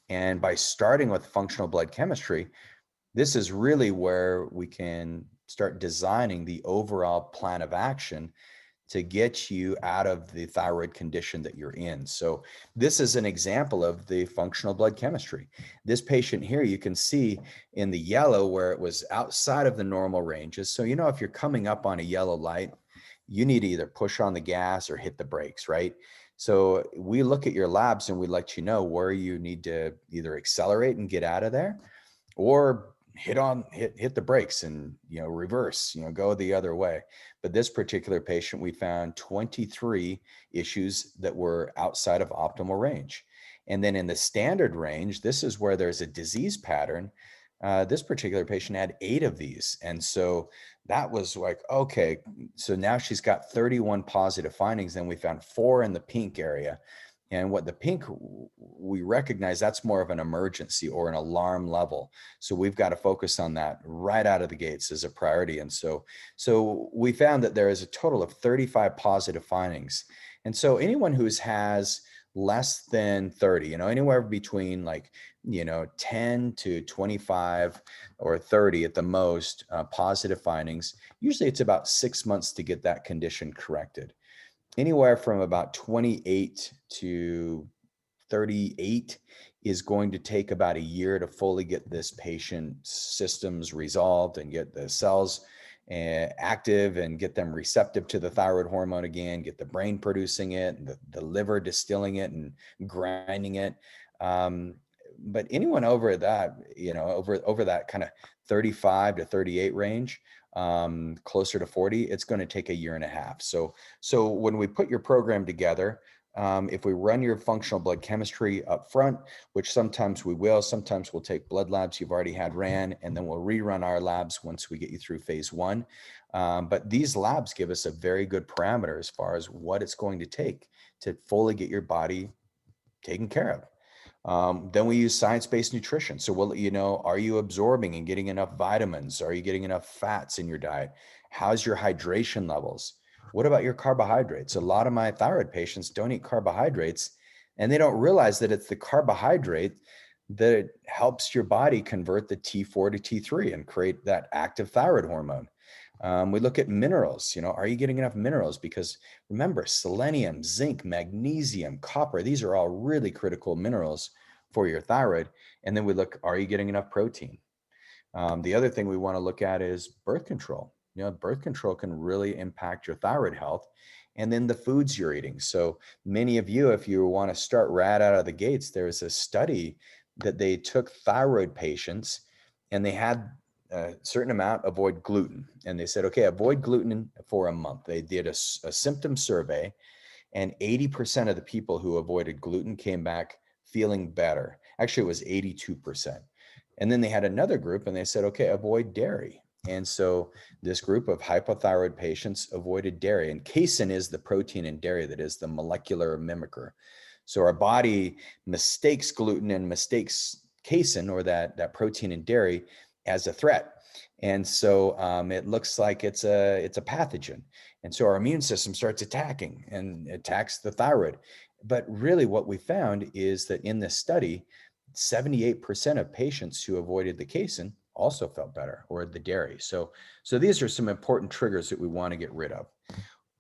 And by starting with functional blood chemistry, this is really where we can start designing the overall plan of action to get you out of the thyroid condition that you're in. So this is an example of the functional blood chemistry. This patient here, you can see in the yellow where it was outside of the normal ranges. So, if you're coming up on a yellow light, you need to either push on the gas or hit the brakes, right? So we look at your labs and we let you know where you need to either accelerate and get out of there, or hit the brakes and reverse, go the other way. But this particular patient, we found 23 issues that were outside of optimal range. And then in the standard range, this is where there's a disease pattern. This particular patient had 8 of these. And so that was like, okay, so now she's got 31 positive findings. Then we found 4 in the pink area. And what the pink, we recognize that's more of an emergency or an alarm level. So we've got to focus on that right out of the gates as a priority. And so we found that there is a total of 35 positive findings. And so anyone who has less than 30, anywhere between 10 to 25 or 30 at the most positive findings, usually it's about 6 months to get that condition corrected. Anywhere from about 28 to 38 is going to take about a year to fully get this patient's systems resolved and get the cells active and get them receptive to the thyroid hormone again, get the brain producing it, the liver distilling it and grinding it. But anyone over that, over that kind of 35 to 38 range, closer to 40, it's going to take a year and a half. So when we put your program together, if we run your functional blood chemistry up front, which sometimes sometimes we'll take blood labs you've already had ran, and then we'll rerun our labs once we get you through phase 1. But these labs give us a very good parameter as far as what it's going to take to fully get your body taken care of. Then we use science-based nutrition. So we'll let you know, are you absorbing and getting enough vitamins? Are you getting enough fats in your diet? How's your hydration levels? What about your carbohydrates? A lot of my thyroid patients don't eat carbohydrates, and they don't realize that it's the carbohydrate that helps your body convert the T4 to T3 and create that active thyroid hormone. We look at minerals, are you getting enough minerals? Because remember, selenium, zinc, magnesium, copper, these are all really critical minerals for your thyroid. And then we look, are you getting enough protein? The other thing we want to look at is birth control. Birth control can really impact your thyroid health. And then the foods you're eating. So many of you, if you want to start right out of the gates, there's a study that they took thyroid patients and they had a certain amount avoid gluten. And they said, okay, avoid gluten for a month. They did a symptom survey, and 80% of the people who avoided gluten came back feeling better. Actually, it was 82%. And then they had another group and they said, okay, avoid dairy And so this group of hypothyroid patients avoided dairy, and casein is the protein in dairy that is the molecular mimicker. So our body mistakes gluten and mistakes casein, or that protein in dairy, as a threat. And so it looks like it's a pathogen. And so our immune system starts attacking and attacks the thyroid. But really what we found is that in this study, 78% of patients who avoided the casein also felt better, or the dairy. So these are some important triggers that we want to get rid of.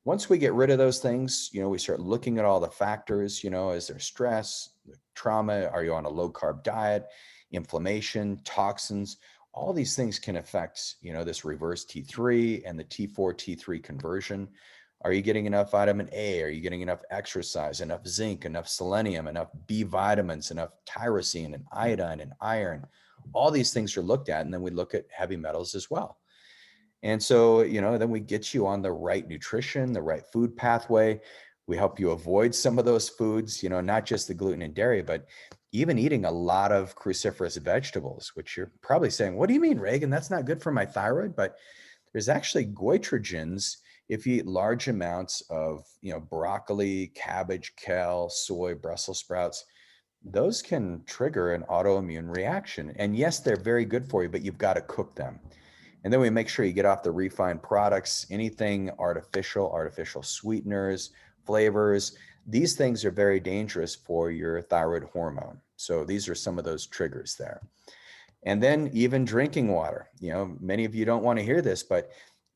Once we get rid of those things, we start looking at all the factors. Is there stress, trauma? Are you on a low carb diet, inflammation, toxins? All these things can affect, this reverse T3 and the T4, T3 conversion. Are you getting enough vitamin A? Are you getting enough exercise, enough zinc, enough selenium, enough B vitamins, enough tyrosine and iodine and iron? All these things are looked at. And then we look at heavy metals as well. And so, then we get you on the right nutrition, the right food pathway. We help you avoid some of those foods, not just the gluten and dairy, but even eating a lot of cruciferous vegetables, which you're probably saying, what do you mean, Reagan? That's not good for my thyroid. But there's actually goitrogens if you eat large amounts of, broccoli, cabbage, kale, soy, Brussels sprouts. Those can trigger an autoimmune reaction. And yes, they're very good for you, but you've got to cook them. And then we make sure you get off the refined products, anything artificial sweeteners, flavors. These things are very dangerous for your thyroid hormone. So these are some of those triggers there. And then even drinking water. Many of you don't want to hear this, but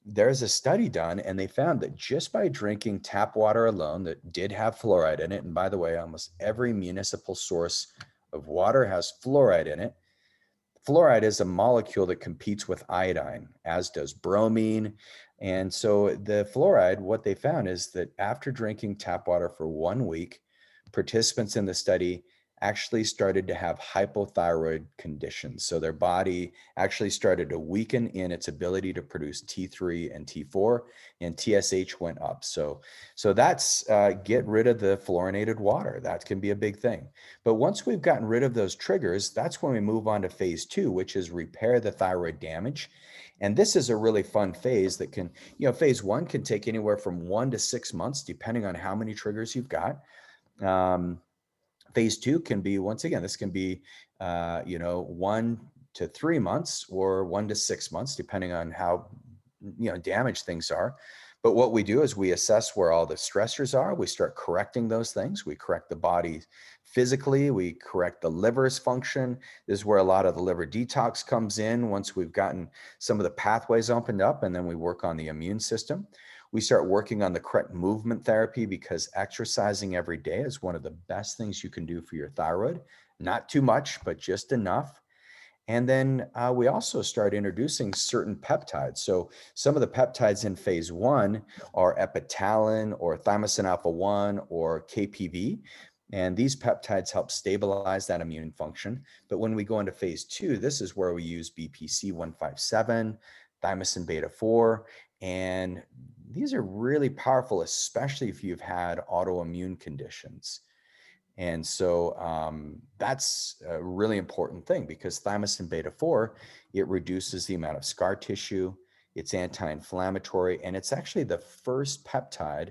there's a study done, and they found that just by drinking tap water alone that did have fluoride in it, and by the way, almost every municipal source of water has fluoride in it. Fluoride is a molecule that competes with iodine, as does bromine. And so the fluoride, what they found is that after drinking tap water for 1 week, participants in the study actually started to have hypothyroid conditions. So their body actually started to weaken in its ability to produce T3 and T4, and TSH went up. So that's get rid of the fluorinated water. That can be a big thing. But once we've gotten rid of those triggers, that's when we move on to phase 2, which is repair the thyroid damage. And this is a really fun phase that can, phase 1 can take anywhere from 1 to 6 months, depending on how many triggers you've got. Phase 2 can be, once again, this can be, 1 to 3 months or 1 to 6 months, depending on how, damaged things are. But what we do is we assess where all the stressors are. We start correcting those things. We correct the body physically. We correct the liver's function. This is where a lot of the liver detox comes in once we've gotten some of the pathways opened up, and then we work on the immune system. We start working on the correct movement therapy, because exercising every day is one of the best things you can do for your thyroid. Not too much, but just enough. And then we also start introducing certain peptides. So some of the peptides in phase 1 are epitalin or thymosin alpha 1 or KPV. And these peptides help stabilize that immune function. But when we go into phase 2, this is where we use BPC 157, thymosin beta 4, and these are really powerful, especially if you've had autoimmune conditions. And so that's a really important thing, because thymosin beta 4, it reduces the amount of scar tissue, it's anti-inflammatory, and it's actually the first peptide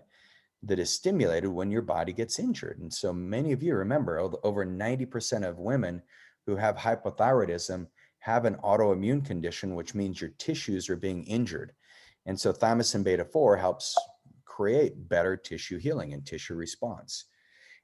that is stimulated when your body gets injured. And so many of you remember, over 90% of women who have hypothyroidism have an autoimmune condition, which means your tissues are being injured. And so thymosin beta 4 helps create better tissue healing and tissue response.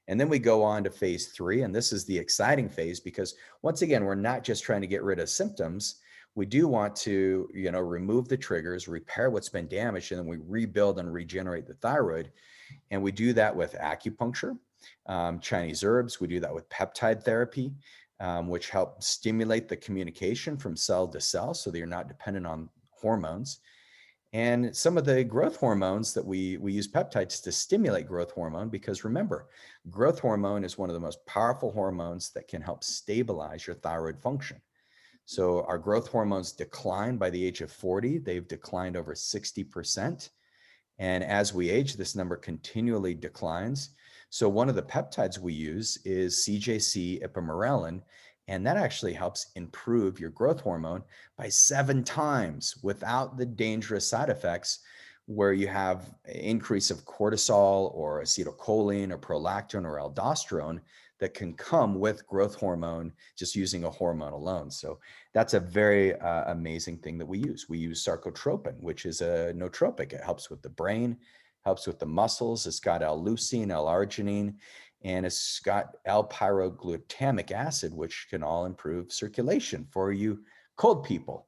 And then we go on to phase 3, and this is the exciting phase, because once again, we're not just trying to get rid of symptoms. We do want to, remove the triggers, repair what's been damaged, and then we rebuild and regenerate the thyroid. And we do that with acupuncture, Chinese herbs. We do that with peptide therapy, which help stimulate the communication from cell to cell so that you're not dependent on hormones. And some of the growth hormones that we use peptides to stimulate growth hormone, because remember, growth hormone is one of the most powerful hormones that can help stabilize your thyroid function. So our growth hormones decline by the age of 40. They've declined over 60%. And as we age, this number continually declines. So one of the peptides we use is CJC ipamorelin. And that actually helps improve your growth hormone by 7 times without the dangerous side effects where you have increase of cortisol or acetylcholine or prolactin or aldosterone that can come with growth hormone just using a hormone alone. So that's a very amazing thing that we use. We use sarcotropin, which is a nootropic. It helps with the brain, helps with the muscles. It's got L-leucine, L-arginine, and it's got L-pyroglutamic acid, which can all improve circulation for you cold people.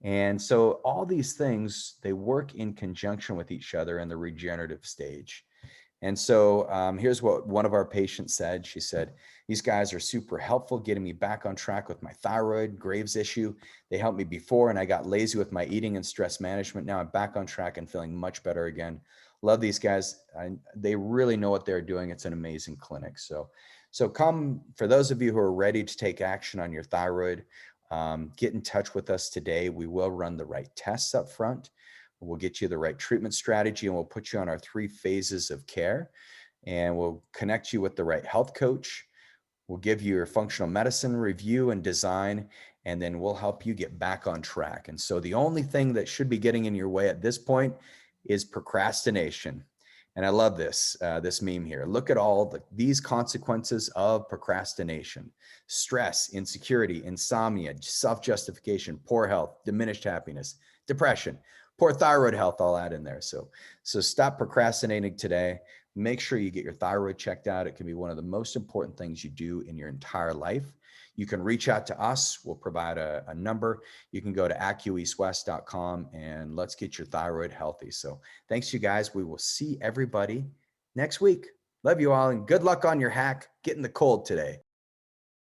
And so all these things, they work in conjunction with each other in the regenerative stage. And so here's what one of our patients said. She said, these guys are super helpful getting me back on track with my thyroid Graves issue. They helped me before and I got lazy with my eating and stress management. Now I'm back on track and feeling much better again. Love these guys. They really know what they're doing. It's an amazing clinic. So come, for those of you who are ready to take action on your thyroid, get in touch with us today. We will run the right tests up front. We'll get you the right treatment strategy and we'll put you on our 3 phases of care, and we'll connect you with the right health coach. We'll give you your functional medicine review and design, and then we'll help you get back on track. And so the only thing that should be getting in your way at this point is procrastination. And I love this meme here. Look at all these consequences of procrastination: stress, insecurity, insomnia, self-justification, poor health, diminished happiness, depression, poor thyroid health, I'll add in there. So stop procrastinating today. Make sure you get your thyroid checked out. It can be one of the most important things you do in your entire life. You can reach out to us. We'll provide a number. You can go to AcuEastWest.com and let's get your thyroid healthy. So thanks, you guys. We will see everybody next week. Love you all and good luck on your hack getting the cold today.